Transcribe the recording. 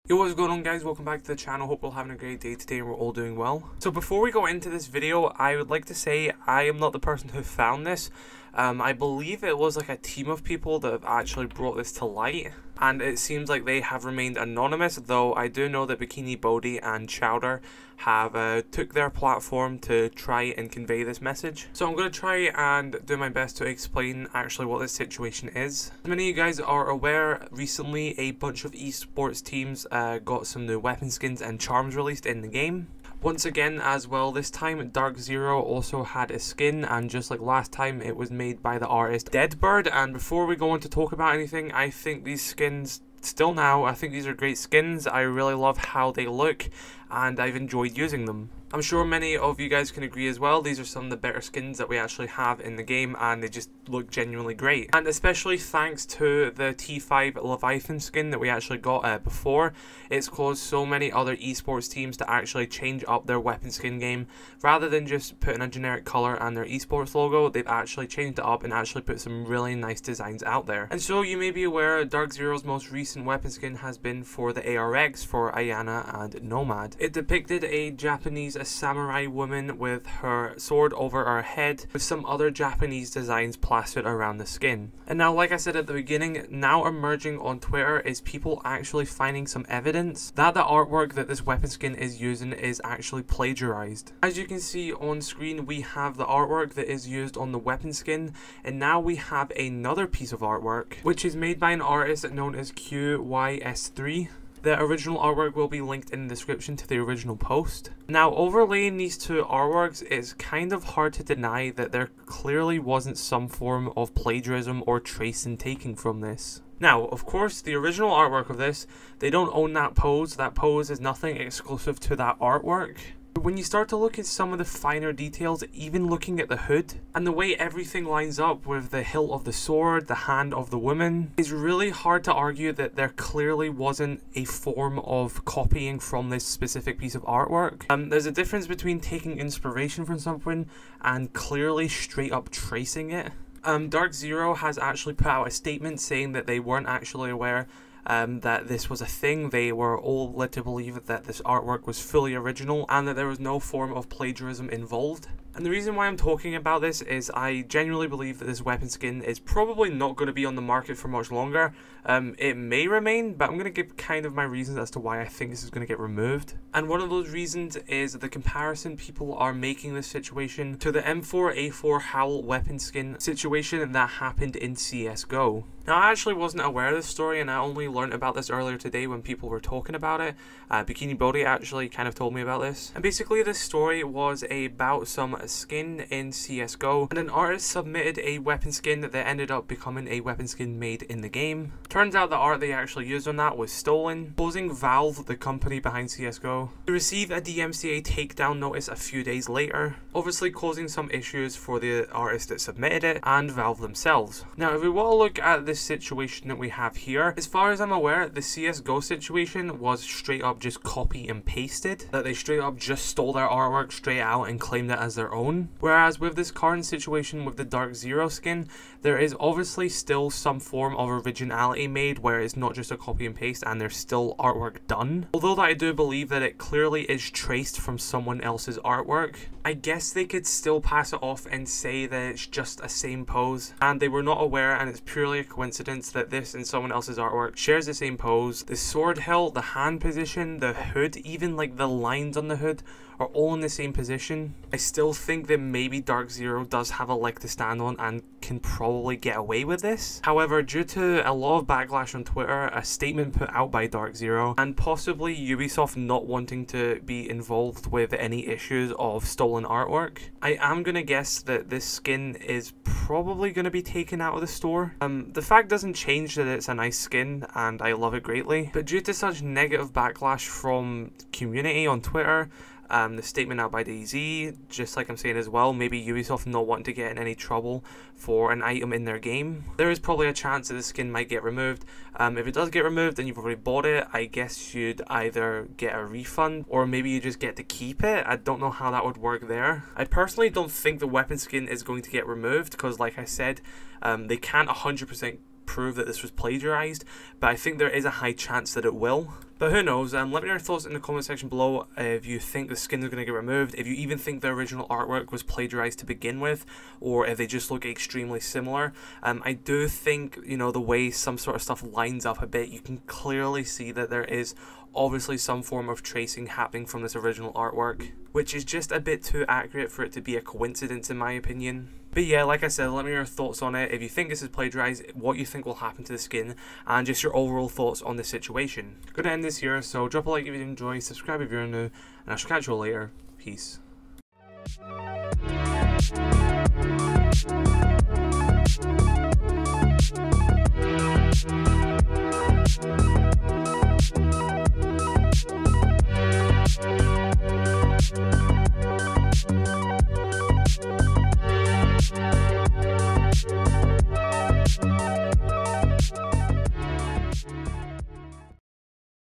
Yo, what's going on guys? Welcome back to the channel. Hope we're all having a great day today and we're all doing well. So before we go into this video, I would like to say I am not the person who found this. I believe it was like a team of people that have actually brought this to light, and it seems like they have remained anonymous, though I do know that Bikini Bodhi and Chowder have took their platform to try and convey this message. So I'm going to try and do my best to explain actually what this situation is. As many of you guys are aware, recently a bunch of esports teams got some new weapon skins and charms released in the game. Once again as well, this time DarkZero also had a skin, and just like last time it was made by the artist Deadbird. And before we go on to talk about anything, I think these skins, still now, I think these are great skins. I really love how they look and I've enjoyed using them. I'm sure many of you guys can agree as well. These are some of the better skins that we actually have in the game and they just look genuinely great. And especially thanks to the T5 Leviathan skin that we actually got before, it's caused so many other esports teams to actually change up their weapon skin game. Rather than just putting a generic color and their esports logo, they've actually changed it up and actually put some really nice designs out there. And so you may be aware, DarkZero's most recent weapon skin has been for the ARX for Ayana and Nomad. It depicted a Japanese samurai woman with her sword over her head, with some other Japanese designs plastered around the skin. And now, like I said at the beginning, now emerging on Twitter is people actually finding some evidence that the artwork that this weapon skin is using is actually plagiarized. As you can see on screen, we have the artwork that is used on the weapon skin, and now we have another piece of artwork which is made by an artist known as QYS3. The original artwork will be linked in the description to the original post. Now, overlaying these two artworks, it's kind of hard to deny that there clearly wasn't some form of plagiarism or trace and taking from this. Now, of course, the original artwork of this, they don't own that pose. That pose is nothing exclusive to that artwork. When you start to look at some of the finer details, even looking at the hood, and the way everything lines up with the hilt of the sword, the hand of the woman, it's really hard to argue that there clearly wasn't a form of copying from this specific piece of artwork. There's a difference between taking inspiration from something and clearly straight up tracing it. DarkZero has actually put out a statement saying that they weren't actually aware that this was a thing. They were all led to believe that this artwork was fully original and that there was no form of plagiarism involved. And the reason why I'm talking about this is I genuinely believe that this weapon skin is probably not going to be on the market for much longer. It may remain, but I'm going to give kind of my reasons as to why I think this is going to get removed. And one of those reasons is the comparison people are making this situation to the M4A4 Howl weapon skin situation that happened in CSGO. Now, I actually wasn't aware of this story, and I only learned about this earlier today when people were talking about it. Bikini Bodhi actually kind of told me about this. And basically this story was about some skin in CSGO, and an artist submitted a weapon skin that ended up becoming a weapon skin made in the game. Turns out the art they actually used on that was stolen, causing Valve, the company behind CSGO, to receive a DMCA takedown notice a few days later, obviously causing some issues for the artist that submitted it and Valve themselves. Now, if we want to look at this situation that we have here, as far as I'm aware, the CSGO situation was straight up just copy and pasted, that they straight up just stole their artwork straight out and claimed it as their own. Whereas with this current situation with the DarkZero skin, there is obviously still some form of originality made where it's not just a copy and paste and there's still artwork done. Although that I do believe that it clearly is traced from someone else's artwork, I guess they could still pass it off and say that it's just a same pose and they were not aware, and it's purely a coincidence that this and someone else's artwork shares the same pose. The sword hilt, the hand position, the hood, even like the lines on the hood are all in the same position. I still think that maybe DarkZero does have a leg to stand on and can probably get away with this. However, due to a lot of backlash on Twitter, a statement put out by DarkZero, and possibly Ubisoft not wanting to be involved with any issues of stolen artwork, I am going to guess that this skin is probably going to be taken out of the store. The fact doesn't change that it's a nice skin and I love it greatly, but due to such negative backlash from community on Twitter, the statement out by DZ, just like I'm saying as well, maybe Ubisoft not wanting to get in any trouble for an item in their game, there is probably a chance that the skin might get removed. If it does get removed and you've already bought it, I guess you'd either get a refund or maybe you just get to keep it. I don't know how that would work there. I personally don't think the weapon skin is going to get removed because, like I said, they can't 100% prove that this was plagiarized, but I think there is a high chance that it will. But who knows, let me know your thoughts in the comment section below if you think the skins are going to get removed, if you even think the original artwork was plagiarized to begin with, or if they just look extremely similar. I do think, you know, the way some sort of stuff lines up a bit, you can clearly see that there is obviously some form of tracing happening from this original artwork, which is just a bit too accurate for it to be a coincidence in my opinion. But yeah, like I said, let me know your thoughts on it, if you think this is plagiarized, what you think will happen to the skin, and just your overall thoughts on the situation. Going to end this here, so drop a like if you enjoy, subscribe if you're new, and I shall catch you all later. Peace.